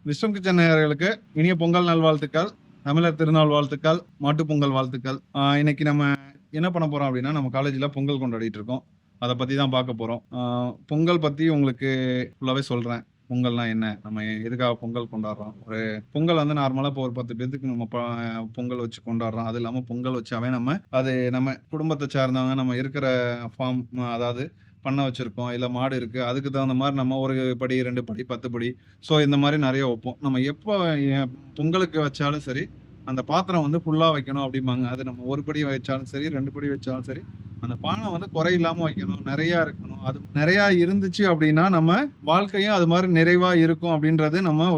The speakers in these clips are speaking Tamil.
விஸ்வம் கிச்சன் நேயர்களுக்கு இனிய பொங்கல் நல்வாழ்த்துக்கள், தமிழர் திருநாள் வாழ்த்துக்கள், மாட்டுப் பொங்கல் வாழ்த்துக்கள். இன்னைக்கு நம்ம என்ன பண்ண போறோம் அப்படின்னா, நம்ம காலேஜ்ல பொங்கல் கொண்டாடிட்டு இருக்கோம். அத பத்தி தான் பார்க்க போறோம். பொங்கல் பத்தி உங்களுக்கு ஃபுல்லாவே சொல்றேன். பொங்கல்னா என்ன? நம்ம எதுக்காக பொங்கல் கொண்டாடுறோம்? ஒரு பொங்கல் வந்து நார்மலா இப்போ ஒரு 10 பேத்துக்கு நம்ம பொங்கல் வச்சு கொண்டாடுறோம். அது இல்லாம பொங்கல் வச்சாவே நம்ம குடும்பத்த சார்ந்தவங்க, நம்ம இருக்கிற ஃபார்ம் அதாவது பண்ணை வச்சிருக்கோம், இல்ல மாடு இருக்கு. அதுக்கு தகுந்த மாரி நம்ம 1 படி, 2 படி, 10 படி ஸோ இந்த மாரி நெறைய வைப்போம். நம்ம எப்போ பொங்கலுக்கு வச்சாலும் சரி, அந்த பாத்திரம் வந்து ஃபுல்லா வைக்கணும் அப்டிம்பாங்க. அது நம்ம 1 படி வச்சாலும் சரி, 2 படி வச்சாலும் சரி, அந்த பானை வந்து குறையில்லாம வைக்கணும். நெறையா இருக்கணும். அது நெறையா இருந்துச்சு அப்டின்னா, நம்ம வாழ்க்கையும் அது மாரி நிறைவா இருக்கும் அப்டின்றது நம்ம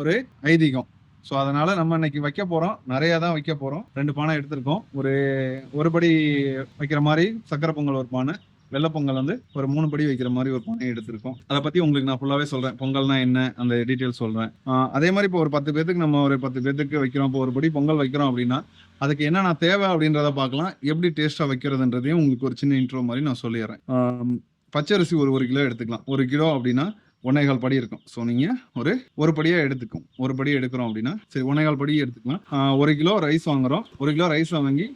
ஒரு ஐதீகம். ஸோ அதனால நம்ம இன்னைக்கு வைக்க போறோம். நெறையா தான் வைக்க போறோம். 2 பானை எடுத்திருக்கோம். ஒரு படி வைக்கிற மாரி சர்க்கரை பொங்கல் ஒரு பானை. வெள்ள பொங்கல் வந்து ஒரு 3 படி வைக்கிற மாரி ஒரு பானை எடுத்திருக்கோம். அத பத்தி உங்களுக்கு நான் ஃபுல்லாவே சொல்றேன். பொங்கல்னா என்ன? அந்த டீட்டெயில்ஸ் சொல்றேன். அதே மாரி இப்போ ஒரு 10 பேத்துக்கு நம்ம ஒரு 10 பேத்துக்கு வைக்கிறோம். இப்போ ஒரு படி பொங்கல் வைக்கிறோம் அப்டின்னா, அதுக்கு என்னென்ன தேவை அப்டின்றத பார்க்கலாம். எப்படி டேஸ்ட்டா வைக்கிறதுன்றதையும் உங்களுக்கு ஒரு சின்ன இன்ட்ரோ மாரி நான் சொல்லிர்றேன். பச்சரிசி ஒரு 1 கிலோ எடுத்துக்கலாம். 1 கிலோ அப்டின்னா 1 1/4 படி இருக்கும். ஸோ நீங்க ஒரு படியா எடுத்துக்கும். 1 படி எடுக்கிறோம் அப்டின்னா, சரி 1 1/4 படி எடுத்துக்கலாம். 1 கிலோ ரைஸ் வாங்குறோம். 1 கிலோ ரைஸ் வாங்கி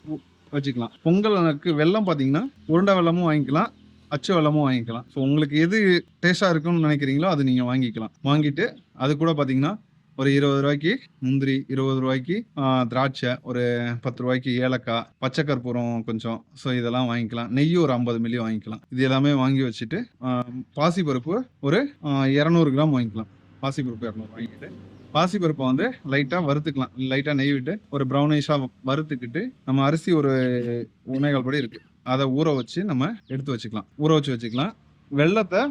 வச்சுக்கலாம். பொங்கலுக்கு வெல்லம் பார்த்தீங்கன்னா, உருண்டை வெல்லமும் வாங்கிக்கலாம். அச்சு வெல்லமும் வாங்கிக்கலாம். ஸோ உங்களுக்கு எது டேஸ்ட்டா இருக்கும்னு நினைக்கிறீங்களோ, அது நீங்க வாங்கிக்கலாம். வாங்கிட்டு அது கூட பார்த்தீங்கன்னா, ஒரு ரூ. 20க்கு முந்திரி, ரூ. 20க்கு திராட்சை, ஒரு ரூ. 10க்கு ஏலக்காய், பச்சை கற்பூரம் கொஞ்சம். ஸோ இதெல்லாம் வாங்கிக்கலாம். நெய் ஒரு 50 மில்லி வாங்கிக்கலாம். இது எல்லாமே வாங்கி வச்சுட்டு, பாசிப்பருப்பு ஒரு 200 கிராம் வாங்கிக்கலாம். பாசிப்பருப்பு 200 வாங்கிட்டு, பாசிப்பருப்பை வந்து லைட்டா வறுத்துக்கலாம். லைட்டா நெய் விட்டு ஒரு ப்ரௌனிஷா வறுத்துக்கிட்டு, நம்ம அரிசி ஒரு 1 1/4 படி இருக்கு. அத ஊற வச்சு நம்ம எடுத்து வச்சுக்கலாம். ஊற வச்சு வச்சுக்கலாம். வெல்லத்த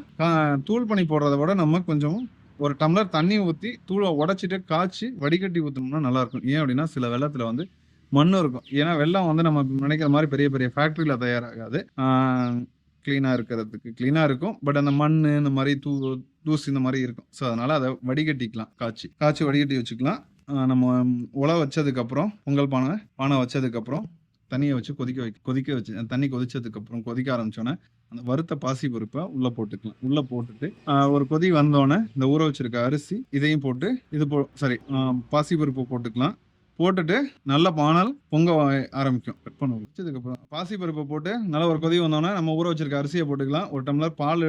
தூள் பண்ணி போடுறத விட நம்ம கொஞ்சம் ஒரு டம்ளர் தண்ணி ஊத்தி, தூள உடைச்சிட்டு காய்ச்சி வடிகட்டி ஊத்துனோம்னா நல்லாருக்கும். ஏன் அப்டின்னா, சில வெல்லத்துல வந்து மண்ணு இருக்கும். ஏன்னா வெல்லம் வந்து நம்ம நினைக்கிற மாரி பெரிய பெரிய ஃபேக்டரியில தயாராகாது. கிளீனா இருக்கிறதுக்கு கிளீனா இருக்கும். பட் அந்த மண்ணு இந்த மாரி தூசு இந்த மாரி இருக்கும். ஸோ அதனால அத வடிகட்டிக்கலாம் காய்ச்சி. காய்ச்சி வடிகட்டி வச்சுக்கலாம். நம்ம உல வச்சதுக்கப்புறம் பொங்கல் பானை வச்சதுக்கப்புறம் தண்ணிய வச்சு கொதிக்க வச்சு தண்ணி கொதிச்சதுக்கப்புறம் கொதிக்க ஆரம்பிச்சோனே, அந்த வறுத்த பாசி பருப்ப உள்ள போட்டுக்கலாம். உள்ள போட்டுட்டு ஒரு கொதி வந்தோனே, இந்த ஊற வச்சிருக்க அரிசி இதையும் போட்டு சாரி பாசி பருப்பு போட்டுக்கலாம். போட்டுட்டு நல்ல பானல் பொங்க ஆரம்பிக்கும். கட் பண்ண வச்சதுக்கப்புறம் பாசி பருப்பை போட்டு நல்லா ஒரு கொதி வந்தோடனே நம்ம ஊற வச்சிருக்க அரிசியை போட்டுக்கலாம். ஒரு டம்ளர் பால்,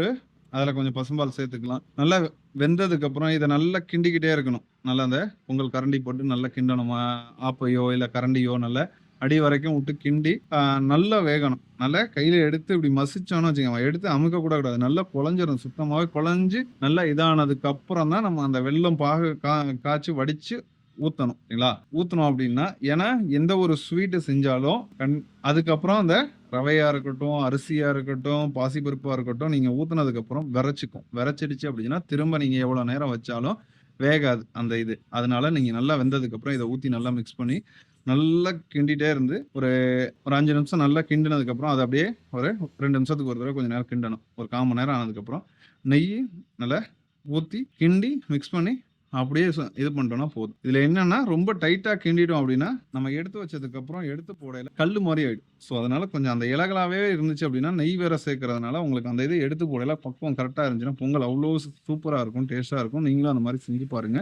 அதில் கொஞ்சம் பசும்பால் சேர்த்துக்கலாம். நல்லா வெந்ததுக்கு அப்புறம் இதை நல்லா கிண்டிக்கிட்டே இருக்கணும். நல்லா அந்த பொங்கல் கரண்டி போட்டு நல்லா கிண்டணும். ஆப்பையோ இல்லை கரண்டியோ நல்லா அடி வரைக்கும் விட்டு கிண்டி நல்லா வேகணும். நல்லா கையில எடுத்து இப்படி மசிச்சோன்னு வச்சுக்கோங்க, எடுத்து அமுக்க கூட கூடாது. நல்லா குழஞ்சிரும். சுத்தமாவே குழஞ்சு நல்லா இதானதுக்கு அப்புறம் தான் நம்ம அந்த வெல்லம் காய்ச்சி வடிச்சு ஊத்தணும். சரிங்களா? ஊத்தணும் அப்படின்னா, ஏன்னா எந்த ஒரு ஸ்வீட் செஞ்சாலும் அதுக்கப்புறம் அந்த ரவையா இருக்கட்டும், அரிசியா இருக்கட்டும், பாசிப்பருப்பா இருக்கட்டும், நீங்க ஊத்துனதுக்கு அப்புறம் விரைச்சுக்கும். விரைச்சிடுச்சு அப்படின்னா, திரும்ப நீங்க எவ்வளவு நேரம் வச்சாலும் வேகாது அந்த இது. அதனால நீங்க நல்லா வெந்ததுக்கு அப்புறம் இதை ஊத்தி நல்லா மிக்ஸ் பண்ணி நல்லா கிண்டிட்டே இருந்து ஒரு ஒரு 5 நிமிஷம் நல்லா கிண்டினதுக்கு அப்புறம் அதை அப்படியே ஒரு 2 நிமிஷத்துக்கு ஒரு தடவை கொஞ்சம் நேரம் கிண்டணும். ஒரு 1/4 மணி நேரம் ஆனதுக்கு அப்புறம் நெய் நல்லா ஊத்தி கிண்டி மிக்ஸ் பண்ணி அப்படியே இது பண்ணிட்டோம்னா போதும். இதுல என்னன்னா ரொம்ப டைட்டா கிண்டிட்டோம் அப்படின்னா, நம்ம எடுத்து வச்சதுக்கு அப்புறம் எடுத்து போடையில கல்லு மாரி ஆயிடும். ஸோ அதனால கொஞ்சம் அந்த இலகலாவே இருந்துச்சு அப்படின்னா, நெய் வேற சேர்க்கறதுனால உங்களுக்கு அந்த இது எடுத்து போடையில பக்குவம் கரெக்டா இருந்துச்சுன்னா, பொங்கல் அவ்வளோ சூப்பரா இருக்கும், டேஸ்ட்டா இருக்கும். நீங்களும் அந்த மாரி செஞ்சு பாருங்க.